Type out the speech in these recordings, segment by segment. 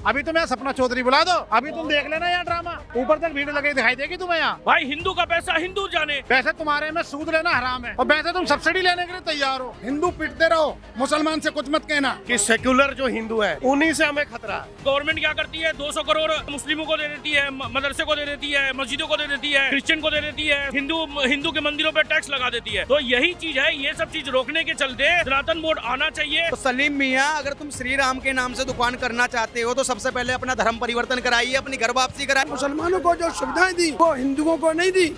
अभी तुम यहाँ सपना चौधरी बुला दो, अभी तुम देख लेना यहाँ ड्रामा, ऊपर तक भीड़ लगी दिखाई देगी तुम्हें यहाँ। भाई हिंदू का पैसा हिंदू जाने। पैसे तुम्हारे में सूद लेना हराम है और पैसे तुम सब्सिडी लेने के लिए तैयार हो। हिंदू पिटते रहो, मुसलमान से कुछ मत कहना। कि सेक्युलर जो हिंदू है उन्हीं से हमें खतरा है। गवर्नमेंट क्या करती है, 200 करोड़ मुस्लिमों को दे देती है, मदरसे को दे देती है, मस्जिदों को दे देती है, क्रिश्चियन को दे देती है, हिंदू के मंदिरों पे टैक्स लगा देती है। तो यही चीज है, ये सब चीज रोकने के चलते सनातन बोर्ड आना चाहिए। तो सलीम मियाँ, अगर तुम श्री राम के नाम से दुकान करना चाहते हो तो सबसे पहले अपना धर्म परिवर्तन कराइए, अपनी घर वापसी कराइए। मुसलमानों को जो सुविधाएं दी वो हिंदुओं को नहीं दी।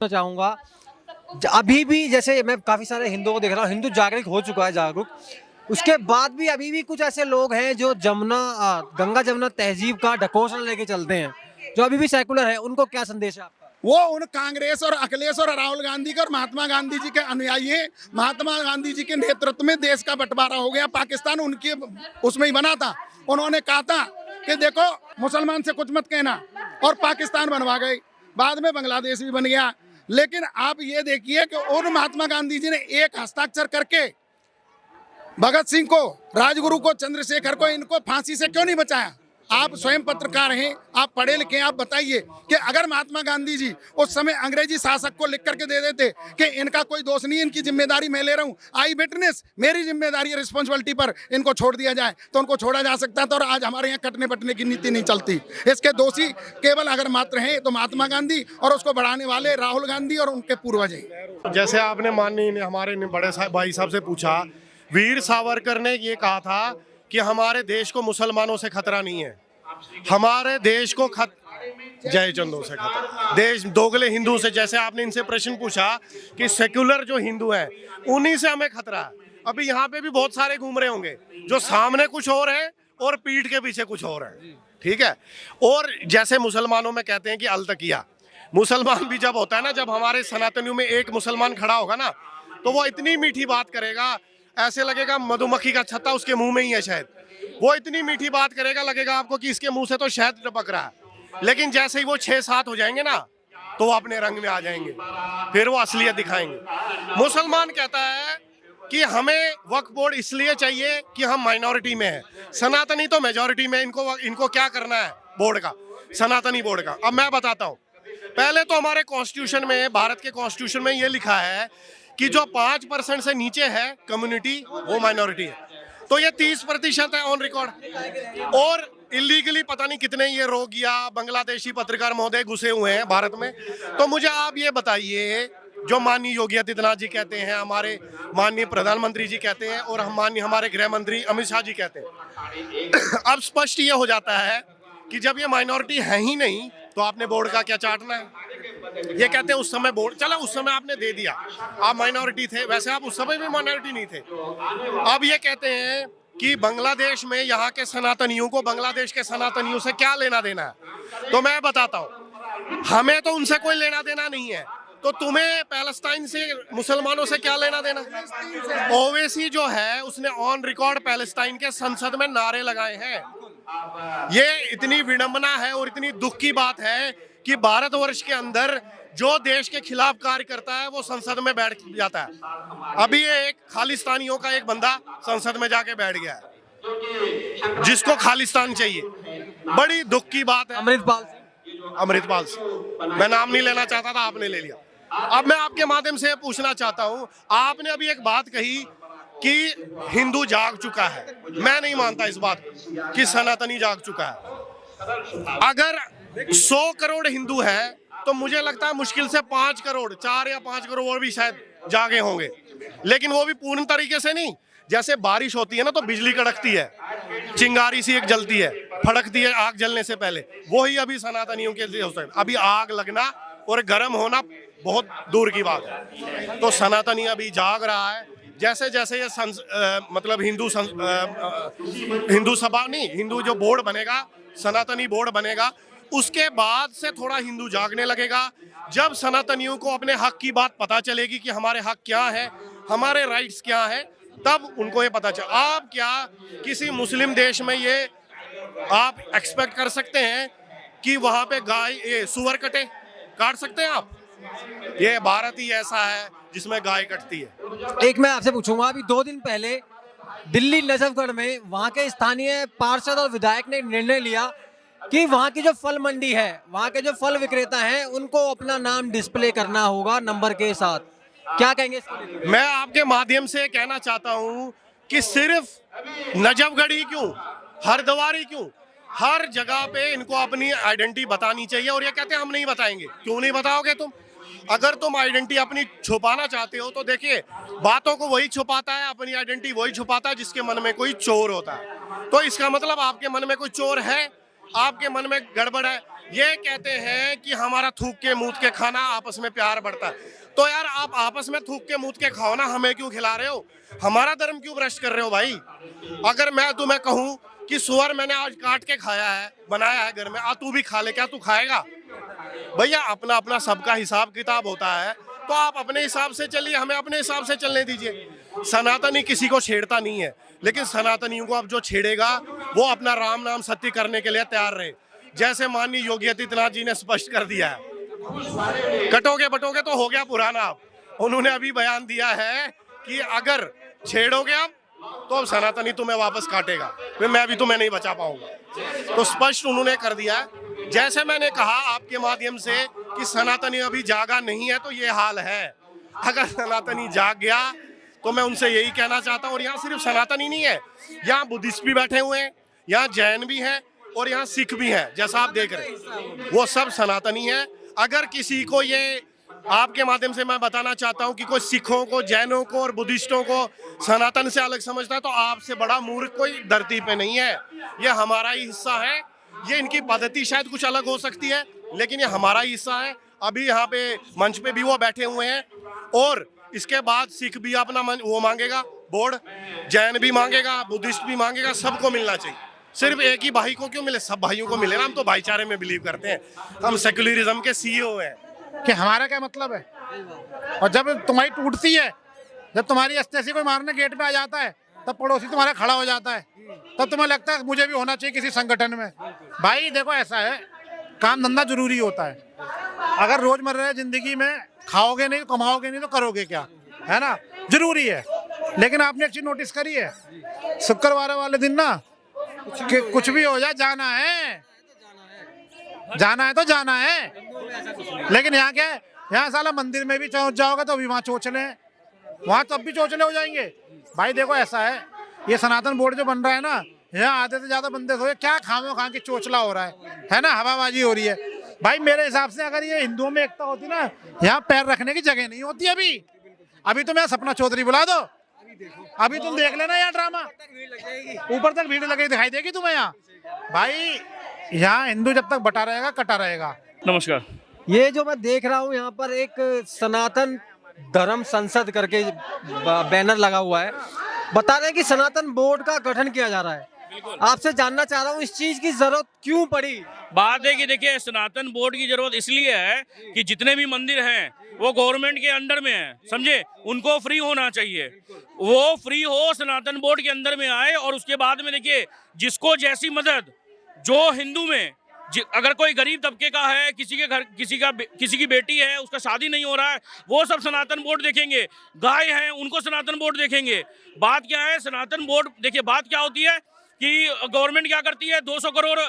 चाहूंगा अभी भी, जैसे मैं काफी सारे हिंदुओं को देख रहा हूँ, हिंदू जागरूक हो चुका है, जागरूक, उसके बाद भी अभी भी कुछ ऐसे लोग हैं जो गंगा जमुना तहजीब का ढकोसला लेके चलते हैं, जो अभी भी सेकुलर है। उनको क्या संदेश है आपका? वो उन कांग्रेस और अखिलेश और राहुल गांधी के और महात्मा गांधी जी के अनुयायी हैं। महात्मा गांधी जी के नेतृत्व में देश का बंटवारा हो गया, पाकिस्तान उनके उसमें ही बना था। उन्होंने कहा था कि देखो मुसलमान से कुछ मत कहना, और पाकिस्तान बनवा गए, बाद में बांग्लादेश भी बन गया। लेकिन आप ये देखिए कि उन महात्मा गांधी जी ने एक हस्ताक्षर करके भगत सिंह को, राजगुरु को, चंद्रशेखर को, इनको फांसी से क्यों नहीं बचाया? आप स्वयं पत्रकार हैं, आप पढ़े लिखे हैं, आप बताइए कि अगर महात्मा गांधी जी उस समय अंग्रेजी शासक को लिख करके दे देते कि इनका कोई दोष नहीं, इनकी जिम्मेदारी मैं ले रहा हूँ, आई विटनेस, मेरी जिम्मेदारी रिस्पॉन्सिबिलिटी पर इनको छोड़ दिया जाए, तो उनको छोड़ा जा सकता था। और आज हमारे यहाँ कटने बटने की नीति नहीं चलती। इसके दोषी केवल अगर मात्र हैं तो महात्मा गांधी और उसको बढ़ाने वाले राहुल गांधी और उनके पूर्वज हैं। जैसे आपने माननीय हमारे बड़े भाई साहब से पूछा, वीर सावरकर ने ये कहा था कि हमारे देश को मुसलमानों से खतरा नहीं है, हमारे देश को जय चंदों से खतरा, देश दोगले हिंदू से। जैसे आपने इनसे प्रश्न पूछा कि सेक्युलर जो हिंदू है उन्हीं से हमें खतरा है। अभी यहाँ पे भी बहुत सारे घूम रहे होंगे जो सामने कुछ और है और पीठ के पीछे कुछ और है, ठीक है। और जैसे मुसलमानों में कहते हैं कि अलतकिया, मुसलमान भी जब होता है ना, जब हमारे सनातनियों में एक मुसलमान खड़ा होगा ना, तो वो इतनी मीठी बात करेगा, ऐसे लगेगा मधुमक्खी का छत्ता उसके मुंह में ही है शहद। वो इतनी मीठी बात करेगा, लगेगा आपको कि इसके मुंह से तो शहद टपक रहा है। लेकिन जैसे ही वो 6-7 हो जाएंगे ना, तो वो अपने रंग में आ जाएंगे, फिर वो असलियत दिखाएंगे। मुसलमान कहता है कि हमें वक्फ बोर्ड इसलिए चाहिए कि हम माइनॉरिटी में हैं, सनातनी तो मेजॉरिटी में। इनको क्या करना है बोर्ड का, सनातनी बोर्ड का? अब मैं बताता हूँ। पहले तो हमारे कॉन्स्टिट्यूशन में, भारत के कॉन्स्टिट्यूशन में ये लिखा है कि जो 5% से नीचे है कम्युनिटी, वो माइनॉरिटी है। तो ये 30% है ऑन रिकॉर्ड। और इलीगली पता नहीं कितने ये रोगिया बांग्लादेशी पत्रकार महोदय घुसे हुए हैं भारत में। तो मुझे आप ये बताइए, जो माननीय योगी आदित्यनाथ जी कहते हैं, हमारे माननीय प्रधानमंत्री जी कहते हैं, और हम माननीय हमारे गृह मंत्री अमित शाह जी कहते हैं, अब स्पष्ट ये हो जाता है कि जब ये माइनॉरिटी है ही नहीं, तो आपने बोर्ड का क्या चाटना है? ये कहते हैं उस समय बोर्ड चला, उस समय आपने दे दिया, आप माइनॉरिटी थे, वैसे आप उस समय भी माइनॉरिटी नहीं थे। अब ये कहते हैं कि बांग्लादेश में यहाँ के सनातनियों को बांग्लादेश के सनातनियों से क्या लेना देना है? तो मैं बताता हूँ, हमें तो उनसे कोई लेना देना नहीं है। तो तुम्हें पैलेस्टाइन से, मुसलमानों से क्या लेना देना? ओवैसी जो है उसने ऑन रिकॉर्ड पैलेस्टाइन के संसद में नारे लगाए हैं। ये इतनी विडंबना है और इतनी दुख की बात है कि भारतवर्ष के अंदर जो देश के खिलाफ कार्य करता है वो संसद में बैठ जाता है। अभी ये एक खालिस्तानियों का एक बंदा संसद में जाके बैठ गया है, जिसको खालिस्तान चाहिए। बड़ी दुख की बात है। अमृतपाल सिंह, मैं नाम नहीं लेना चाहता था, आपने ले लिया। अब मैं आपके माध्यम से पूछना चाहता हूँ, आपने अभी एक बात कही कि हिंदू जाग चुका है। मैं नहीं मानता इस बात कि सनातनी जाग चुका है। अगर 100 करोड़ हिंदू है तो मुझे लगता है मुश्किल से 5 करोड़, 4 या 5 करोड़ और भी शायद जागे होंगे, लेकिन वो भी पूर्ण तरीके से नहीं। जैसे बारिश होती है ना तो बिजली कड़कती है, चिंगारी सी एक जलती है, फड़कती है आग जलने से पहले, वही अभी सनातनियों के लिए होता है। अभी आग लगना और गर्म होना बहुत दूर की बात है। तो सनातनी अभी जाग रहा है। जैसे जैसे ये मतलब हिंदू सभा नहीं, हिंदू जो बोर्ड बनेगा, सनातनी बोर्ड बनेगा, उसके बाद से थोड़ा हिंदू जागने लगेगा। जब सनातनियों को अपने हक की बात पता चलेगी कि हमारे हक क्या है, हमारे राइट्स क्या है, तब उनको ये पता चल। आप क्या किसी मुस्लिम देश में ये आप एक्सपेक्ट कर सकते हैं कि वहां पे गाय, ये सुअर काट सकते हैं आप? ये भारत ही ऐसा है जिसमें गाय कटती है। एक मैं आपसे पूछूंगा, अभी 2 दिन पहले दिल्ली नजफगढ़ में वहाँ के स्थानीय पार्षद और विधायक ने निर्णय लिया कि वहाँ की जो फल मंडी है, वहाँ के जो फल विक्रेता हैं, उनको अपना नाम डिस्प्ले करना होगा नंबर के साथ। क्या कहेंगे इसको लेकर? मैं आपके माध्यम से कहना चाहता हूँ कि सिर्फ नजफगढ़ ही क्यों, हरिद्वार ही क्यों, हर जगह पे इनको अपनी आइडेंटिटी बतानी चाहिए। और ये कहते हैं हम नहीं बताएंगे। क्यों नहीं बताओगे तुम? अगर तुम आइडेंटिटी अपनी छुपाना चाहते हो तो देखिए, बातों को वही छुपाता है, अपनी आइडेंटिटी वही छुपाता है जिसके मन में कोई चोर होता है। तो इसका मतलब आपके मन में कोई चोर है, आपके मन में गड़बड़ है। ये कहते हैं कि हमारा थूक के मूत के खाना, आपस में प्यार बढ़ता है। तो यार आप आपस में थूक के मूत के खाओ ना, हमें क्यों खिला रहे हो? हमारा धर्म क्यों भ्रष्ट कर रहे हो भाई? अगर मैं तुम्हें कहूँ कि सुअर मैंने आज काट के खाया है, बनाया है घर में, तू भी खा ले, क्या तू खाएगा? भैया अपना अपना सबका हिसाब किताब होता है, तो आप अपने हिसाब से चलिए, हमें अपने हिसाब से चलने दीजिए। सनातनी किसी को छेड़ता नहीं है, लेकिन सनातनियों को अब जो छेड़ेगा वो अपना राम नाम सत्य करने के लिए तैयार रहे। जैसे माननीय योगी आदित्यनाथ जी ने स्पष्ट कर दिया है, कटोगे बटोगे तो हो गया पुराना। अब उन्होंने अभी बयान दिया है कि अगर छेड़ोगे अब तो अब सनातनी तुम्हें वापस काटेगा, फिर मैं भी तुम्हें नहीं बचा पाऊंगा। तो स्पष्ट उन्होंने कर दिया है। जैसे मैंने कहा आपके माध्यम से कि सनातनी अभी जागा नहीं है, तो ये हाल है। अगर सनातनी जाग गया तो मैं उनसे यही कहना चाहता हूँ। और यहाँ सिर्फ सनातनी नहीं है, यहाँ बुद्धिस्ट भी बैठे हुए हैं, यहाँ जैन भी हैं और यहाँ सिख भी हैं। जैसा आप देख रहे हैं वो सब सनातनी है। अगर किसी को ये आपके माध्यम से मैं बताना चाहता हूँ कि कोई सिखों को, जैनों को और बुद्धिस्टों को सनातन से अलग समझता है, तो आपसे बड़ा मूर्ख कोई धरती पे नहीं है। ये हमारा ही हिस्सा है। ये इनकी पद्धति शायद कुछ अलग हो सकती है, लेकिन ये हमारा ही हिस्सा है। अभी यहाँ पे मंच पे भी वो बैठे हुए हैं, और इसके बाद सिख भी अपना वो मांगेगा बोर्ड, जैन भी मांगेगा, बुद्धिस्ट भी मांगेगा। सबको मिलना चाहिए। सिर्फ एक ही भाई को क्यों मिले? सब भाइयों को मिले ना। हम तो भाईचारे में बिलीव करते हैं, हम सेक्युलरिज्म के सीईओ हैं। कि हमारा क्या मतलब है? और जब तुम्हारी टूटती है, जब तुम्हारी अस्तेसी कोई मारने गेट पे आ जाता है, तब पड़ोसी तुम्हारा खड़ा हो जाता है, तब तुम्हें लगता है मुझे भी होना चाहिए किसी संगठन में। भाई देखो ऐसा है, काम धंधा जरूरी होता है। अगर रोजमर्रा जिंदगी में खाओगे नहीं, कमाओगे नहीं, तो करोगे क्या? है ना, जरूरी है। लेकिन आपने एक चीज नोटिस करी है, शुक्रवार वाले दिन ना कुछ भी हो जाए, जाना है, जाना है तो जाना है। लेकिन यहाँ क्या है, यहाँ साला मंदिर में भी पहुंच जाओगे तो भी वहाँ चोचले, वहाँ तब भी चोचले हो जाएंगे। भाई देखो ऐसा है, ये सनातन बोर्ड जो बन रहा है ना, यहाँ आधे से ज्यादा बंदे सोए क्या खामो खा के चोचला हो रहा है ना, हवाबाजी हो रही है। भाई मेरे हिसाब से अगर ये हिंदुओं में एकता होती ना, यहाँ पैर रखने की जगह नहीं होती। अभी तो मैं सपना चौधरी बुला दो, अभी तुम देख लेना यहाँ ड्रामा, ऊपर तक भीड़ लगी दिखाई देगी तुम्हें यहाँ। भाई यहाँ हिंदू जब तक बटा रहेगा, कटा रहेगा। नमस्कार। ये जो मैं देख रहा हूँ यहाँ पर एक सनातन धर्म संसद करके बैनर लगा हुआ है, बता रहे हैं कि सनातन बोर्ड का गठन किया जा रहा है। आपसे जानना चाह रहा हूँ इस चीज की जरूरत क्यों पड़ी? बात है कि देखिए, सनातन बोर्ड की जरूरत इसलिए है कि जितने भी मंदिर हैं वो गवर्नमेंट के अंडर में है, समझे? उनको फ्री होना चाहिए, वो फ्री हो, सनातन बोर्ड के अंदर में आए। और उसके बाद में देखिए, जिसको जैसी मदद, जो हिंदू में अगर कोई गरीब तबके का है, किसी के घर किसी की बेटी है, उसका शादी नहीं हो रहा है, वो सब सनातन बोर्ड देखेंगे। गाय हैं, उनको सनातन बोर्ड देखेंगे। बात क्या है, सनातन बोर्ड देखिए, बात क्या होती है कि गवर्नमेंट क्या करती है, 200 करोड़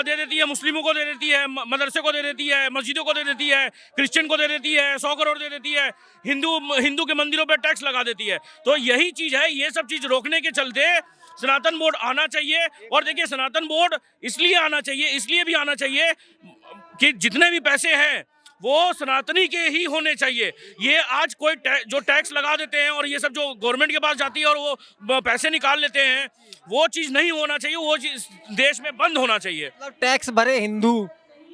दे देती है, मुस्लिमों को दे देती है, मदरसे को दे देती है, मस्जिदों को दे देती है, क्रिश्चियन को दे देती है, 100 करोड़ दे देती है, हिंदू के मंदिरों पे टैक्स लगा देती है। तो यही चीज़ है, ये सब चीज़ रोकने के चलते सनातन बोर्ड आना चाहिए। और देखिए, सनातन बोर्ड इसलिए भी आना चाहिए कि जितने भी पैसे हैं वो सनातनी के ही होने चाहिए। ये आज कोई जो टैक्स लगा देते हैं और ये सब जो गवर्नमेंट के पास जाती है और वो पैसे निकाल लेते हैं, वो चीज़ नहीं होना चाहिए, वो चीज़ देश में बंद होना चाहिए। मतलब टैक्स भरे हिंदू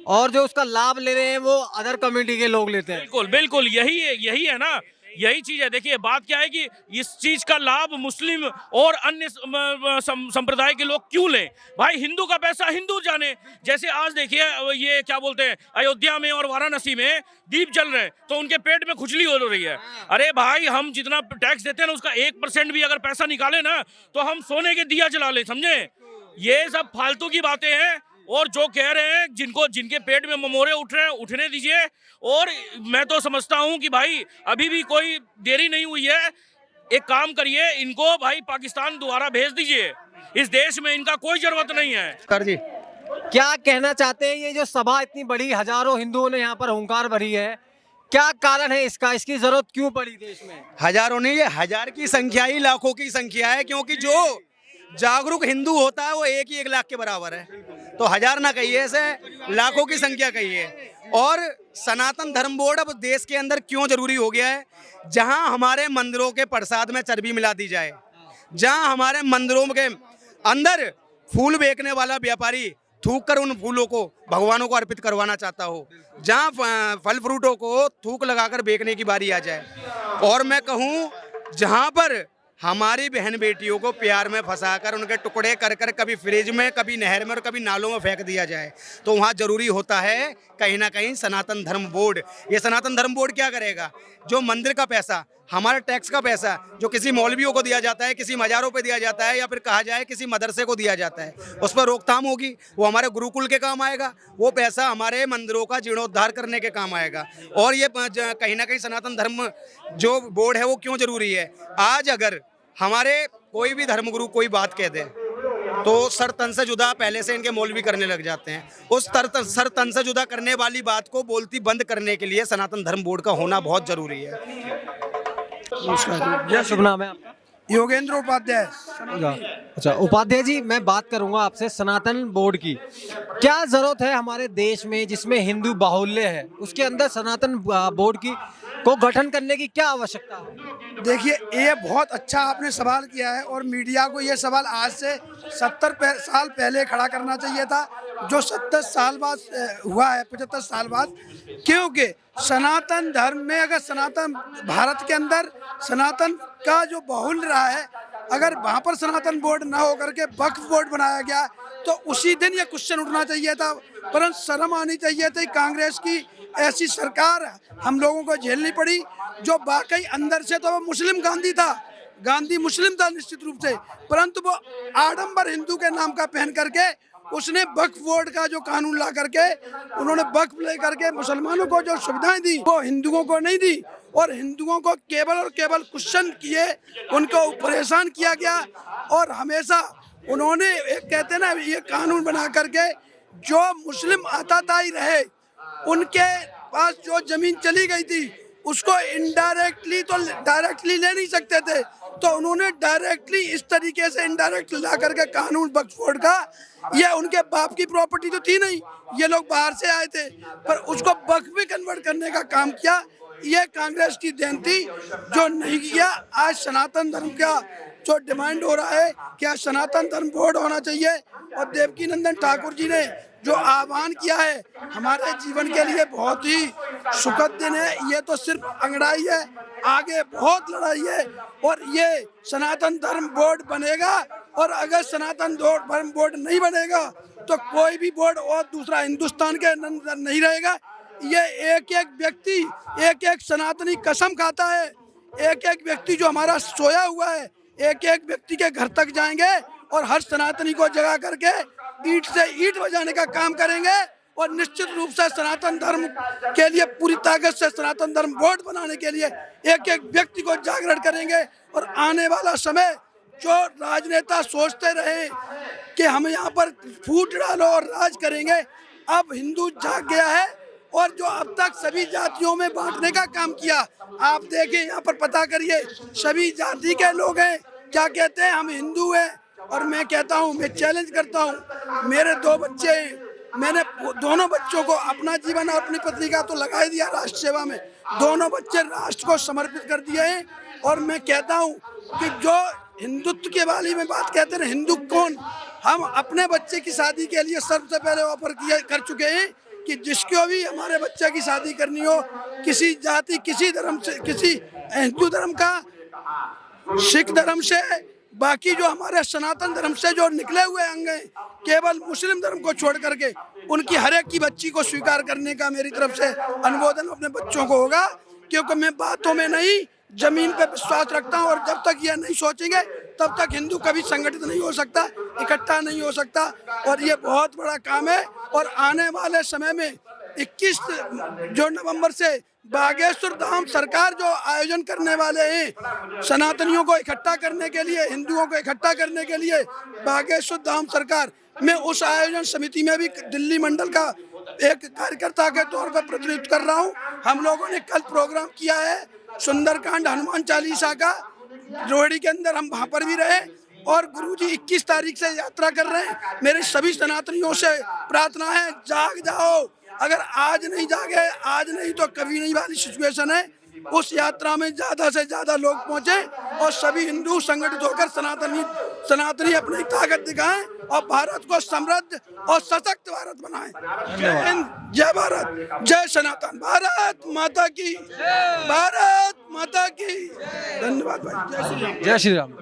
और जो उसका लाभ ले रहे हैं वो अदर कम्युनिटी के लोग लेते हैं। बिल्कुल बिल्कुल, यही है ना, यही चीज है। देखिए बात क्या है कि इस चीज का लाभ मुस्लिम और अन्य संप्रदाय के लोग क्यों लें? भाई हिंदू का पैसा हिंदू जाने। जैसे आज देखिए, ये क्या बोलते हैं, अयोध्या में और वाराणसी में दीप जल रहे हैं तो उनके पेट में खुजली हो रही है। अरे भाई, हम जितना टैक्स देते हैं ना, उसका 1% भी अगर पैसा निकाले ना, तो हम सोने के दिया जला ले, समझे? ये सब फालतू की बातें हैं। और जो कह रहे हैं, जिनके पेट में ममोरे उठ रहे हैं, उठने दीजिए। और मैं तो समझता हूं कि भाई अभी भी कोई देरी नहीं हुई है। एक काम करिए, इनको भाई पाकिस्तान दोबारा भेज दीजिए। इस देश में इनका कोई जरूरत नहीं है। सर जी क्या कहना चाहते हैं? ये जो सभा इतनी बड़ी, हजारों हिंदुओं ने यहाँ पर हुंकार भरी है, क्या कारण है इसका? इसकी जरूरत क्यों पड़ी देश में? हजारों नहीं, ये हजार की संख्या ही लाखों की संख्या है, क्योंकि जो जागरूक हिंदू होता है वो एक लाख के बराबर है। तो हजार ना कहिए, ऐसे लाखों की संख्या कहिए। और सनातन धर्म बोर्ड अब देश के अंदर क्यों जरूरी हो गया है? जहां हमारे मंदिरों के प्रसाद में चर्बी मिला दी जाए, जहां हमारे मंदिरों के अंदर फूल बेचने वाला व्यापारी थूक कर उन फूलों को भगवानों को अर्पित करवाना चाहता हो, जहां फल फ्रूटों को थूक लगाकर बेचने की बारी आ जाए, और मैं कहूं जहां पर हमारी बहन बेटियों को प्यार में फंसाकर उनके टुकड़े कर कर कभी फ्रिज में, कभी नहर में और कभी नालों में फेंक दिया जाए, तो वहाँ जरूरी होता है कहीं ना कहीं सनातन धर्म बोर्ड। ये सनातन धर्म बोर्ड क्या करेगा? जो मंदिर का पैसा, हमारे टैक्स का पैसा जो किसी मौलवियों को दिया जाता है, किसी मज़ारों पे दिया जाता है, या फिर कहा जाए किसी मदरसे को दिया जाता है, उस पर रोकथाम होगी। वो हमारे गुरुकुल के काम आएगा, वो पैसा हमारे मंदिरों का जीर्णोद्धार करने के काम आएगा। और ये कहीं ना कहीं सनातन धर्म जो बोर्ड है वो क्यों जरूरी है? आज अगर हमारे कोई भी धर्मगुरु कोई बात कह दे तो सर तन से जुदा पहले से इनके मौलवी करने लग जाते हैं। उस सर तन से जुदा करने वाली बात को बोलती बंद करने के लिए सनातन धर्म बोर्ड का होना बहुत जरूरी है। क्या शुभ नाम है आपका? योगेंद्र उपाध्याय। अच्छा उपाध्याय जी, मैं बात करूंगा आपसे सनातन बोर्ड की। क्या जरूरत है हमारे देश में जिसमें हिंदू बाहुल्य है, उसके अंदर सनातन बोर्ड की को गठन करने की क्या आवश्यकता है? देखिए, ये बहुत अच्छा आपने सवाल किया है, और मीडिया को ये सवाल आज से 70 साल पहले खड़ा करना चाहिए था, जो 70 साल बाद हुआ है, 75 साल बाद। क्योंकि सनातन धर्म में अगर सनातन भारत के अंदर सनातन का जो बाहुल्य रहा है, अगर वहाँ पर सनातन बोर्ड ना हो करके वक्फ बोर्ड बनाया गया तो उसी दिन ये क्वेश्चन उठना चाहिए था। परंतु शर्म आनी चाहिए थी, कांग्रेस की ऐसी सरकार हम लोगों को झेलनी पड़ी, जो वाकई अंदर से तो वो मुस्लिम गांधी था, गांधी मुस्लिम था निश्चित रूप से, परंतु वो आडंबर हिंदू के नाम का पहन करके उसने वक्फ बोर्ड का जो कानून ला करके उन्होंने वक्फ ले करके मुसलमानों को जो सुविधाएं दी वो हिंदुओं को नहीं दी, और हिंदुओं को केवल और केवल क्वेश्चन किए, उनको परेशान किया गया। और हमेशा उन्होंने एक कहते हैं ना, ये कानून बना करके जो मुस्लिम आताताई रहे उनके पास जो जमीन चली गई थी उसको इनडायरेक्टली तो डायरेक्टली ले नहीं सकते थे, तो उन्होंने डायरेक्टली इस तरीके से इनडायरेक्ट ला करके कानून वक्फ बोर्ड का, ये उनके बाप की प्रॉपर्टी तो थी नहीं, ये लोग बाहर से आए थे, पर उसको वक्फ में कन्वर्ट करने का काम किया। ये कांग्रेस की देन थी जो नहीं किया। आज सनातन धर्म का जो डिमांड हो रहा है कि आज सनातन धर्म बोर्ड होना चाहिए, और देवकी नंदन ठाकुर जी ने जो आह्वान किया है हमारे जीवन के लिए बहुत ही सुखद दिन है। ये तो सिर्फ अंगड़ाई है, आगे बहुत लड़ाई है, और ये सनातन धर्म बोर्ड बनेगा। और अगर सनातन धर्म बोर्ड नहीं बनेगा तो कोई भी बोर्ड और दूसरा हिंदुस्तान के अंदर नहीं रहेगा। ये एक एक व्यक्ति एक एक सनातनी कसम खाता है, एक एक व्यक्ति जो हमारा सोया हुआ है, एक एक व्यक्ति के घर तक जाएंगे और हर सनातनी को जगा करके ईंट से ईंट बजाने का काम करेंगे, और निश्चित रूप से सनातन धर्म के लिए पूरी ताकत से सनातन धर्म बोर्ड बनाने के लिए एक एक व्यक्ति को जागरण करेंगे। और आने वाला समय जो राजनेता सोचते रहे कि हम यहाँ पर फूट डालो और राज करेंगे, अब हिंदू जाग गया है, और जो अब तक सभी जातियों में बांटने का काम किया, आप देखिए यहाँ पर पता करिए, सभी जाति के लोग हैं, क्या कहते हैं हम हिंदू हैं। और मैं कहता हूँ, मैं चैलेंज करता हूँ, मेरे 2 बच्चे हैं, मैंने दोनों बच्चों को अपना जीवन और अपनी पत्नी का तो लगा ही दिया राष्ट्र सेवा में, दोनों बच्चे राष्ट्र को समर्पित कर दिए हैं। और मैं कहता हूँ कि जो हिंदुत्व के बारे में बात कहते हैं, हिंदू कौन, हम अपने बच्चे की शादी के लिए सबसे पहले ऑफर कर चुके हैं कि जिसको भी हमारे बच्चे की शादी करनी हो, किसी जाति, किसी धर्म से, किसी हिंदू धर्म का, सिख धर्म से, बाकी जो हमारे सनातन धर्म से जो निकले हुए अंग हैं, केवल मुस्लिम धर्म को छोड़ करके उनकी हर एक की बच्ची को स्वीकार करने का मेरी तरफ से अनुमोदन अपने बच्चों को होगा। क्योंकि मैं बातों में नहीं, जमीन पे विश्वास रखता हूँ, और जब तक ये नहीं सोचेंगे तब तक हिंदू कभी संगठित नहीं हो सकता, इकट्ठा नहीं हो सकता। और ये बहुत बड़ा काम है, और आने वाले समय में 21 जो नवंबर से बागेश्वर धाम सरकार जो आयोजन करने वाले हैं सनातनियों को इकट्ठा करने के लिए, हिंदुओं को इकट्ठा करने के लिए, बागेश्वर धाम सरकार, मैं उस आयोजन समिति में भी दिल्ली मंडल का एक कार्यकर्ता के तौर पर प्रतिनिधित्व कर रहा हूं। हम लोगों ने कल प्रोग्राम किया है सुंदरकांड हनुमान चालीसा का, रोहिणी के अंदर हम वहां पर भी रहे, और गुरुजी 21 तारीख से यात्रा कर रहे हैं। मेरे सभी सनातनियों से प्रार्थना है, जाग जाओ, अगर आज नहीं जागे, आज नहीं तो कभी नहीं वाली सिचुएशन है। उस यात्रा में ज्यादा से ज्यादा लोग पहुंचे और सभी हिंदू संगठित होकर सनातनी अपनी ताकत दिखाएं और भारत को समृद्ध और सशक्त भारत बनाएं। जय हिंद, जय भारत, जय सनातन, भारत माता की, भारत माता की। धन्यवाद भाई, जय श्री राम। जय श्री राम।